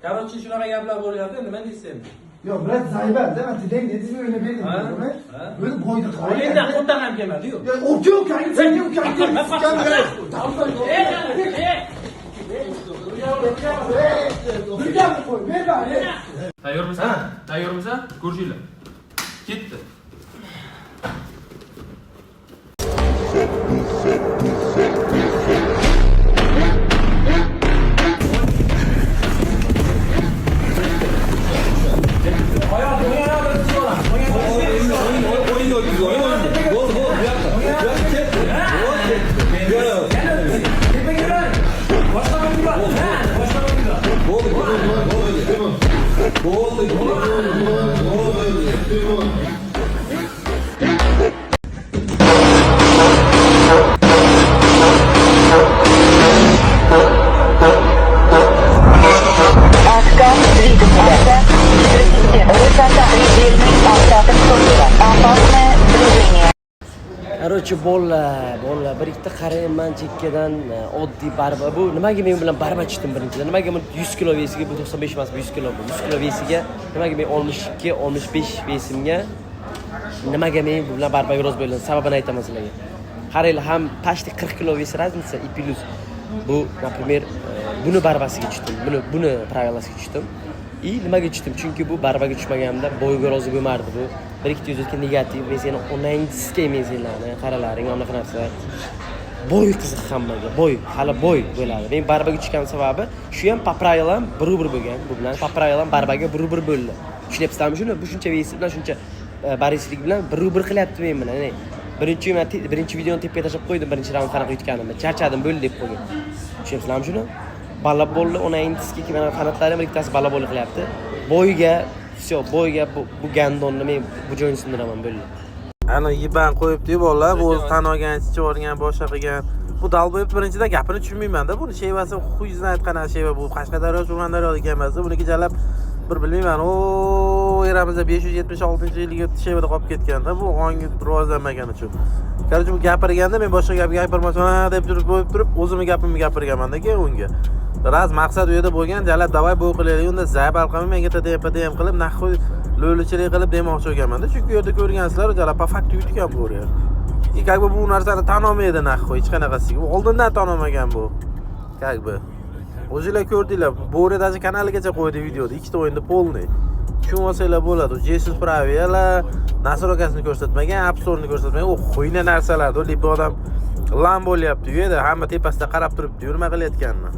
Короче, shunaqa gaplar bo'lyapti, nima deysiz? Yo, brат, zaybal, da, men dedingizmi o'ylamaydim. Böyle boyda qoldi. Endi qo'ldan ham kelmadi-yu. Yo, ukang, sen ukang. Birga qo'y, ber bari. Tayyormisan? Tayyormisan? Ko'rishinglar. Ketdi. Короче, bolalar, bir ikkita qarayman chekkadan oddiy barba. Bu nimaga men bilan barba chiqdim birinchidan? Nimaga men 100 kilo vesiga bu 95 emas, bu 100 kilo bu. 100 kilo vesiga nimaga men 62, 65 vesimga nimaga men bu bilan barbaga roz bo'ldim? Sababini aytaman sizlarga. Qaranglar, ham почти 40 kilo ves разница и плюс bu, например, buni barbasiga chiqdim. Buni pravilasiga chiqdim. И nimaga chiqdim? Chunki bu barbaga tushmaganimda bo'yga rozi bo'lmardi bu. Bir ikkita yuzga negativ, men seni 10-ga mensilarni qaralaring, anaqa narsa. Bo'y qiziq hammaga, bo'y, hali bo'y bo'ladi. Men barbaga tushgan sababi shu ham по правилам bir-bir bo'lgan. Bu bilan по правилам barbaga bir-bir bo'ldi. Tushunyapsizlarmi shuni? Bu shuncha vesi bilan shuncha barislik bilan bir-bir qilyapti men bilan. Birinchi videoni tepaga tashlab qo'ydim, birinchi raund qanaqa yutganimni. Charchadim, bo'ldi deb qo'ygan. Tushunyapsizlarmi shuni? Balla bo'ldi, 10-ga mana qanotlarim ikkitasi balla bo'ldi qilyapti. Bo'yiga, всё, bo'yiga bu gandonni men bu joyini sindiraman bo'ldi. Ana yiban qo'yibdi bolalar, bu o'zi tan olganicha o'rgan, boshqa qilgan. Bu dalbo'yib birinchidan gapini tushunmayman-da. Buni shevasi xuyizdan aytgan sheva bu Qashqadaryo, Surxondaryo degan emas. Buniki jalab bir bilmayman. O eramizda 576-yilga shevada qolib ketganda bu ongi rivojlanmagan uchun. Qarshi bu gapirganda men boshqa gap gapirmasam deb turib o'zimni gapimni gapirganman-da unga. Raz maqsad u yerda bo'lgan, jalab davay bo'y qilaylik, unda zaybal qilib menga TDM qilib, naxoy lo'lichilik qilib demoqchi bo'lganman-da. Chunki u yerda ko'rgansizlar, jalab po fakti yutgan bu yer. Как бы bu narsani tan olmaydi naxoy, hech qanaqasiga. Oldindan tan olmagan bu. Как бы. O'zingizlar ko'rdinglar, Bo'ri даже kanaligacha qo'ydi videoda, ikkita o'yinda polniy. Tushunib olsanglar bo'ladi. Jesus Pravela, Nasrokasini ko'rsatmagan, App Store'ni ko'rsatmagan, u xo'yna narsalar, bu odam lam bo'lyapti. U yerda hamma tepasida qarab turibdi, nima qilayotganini.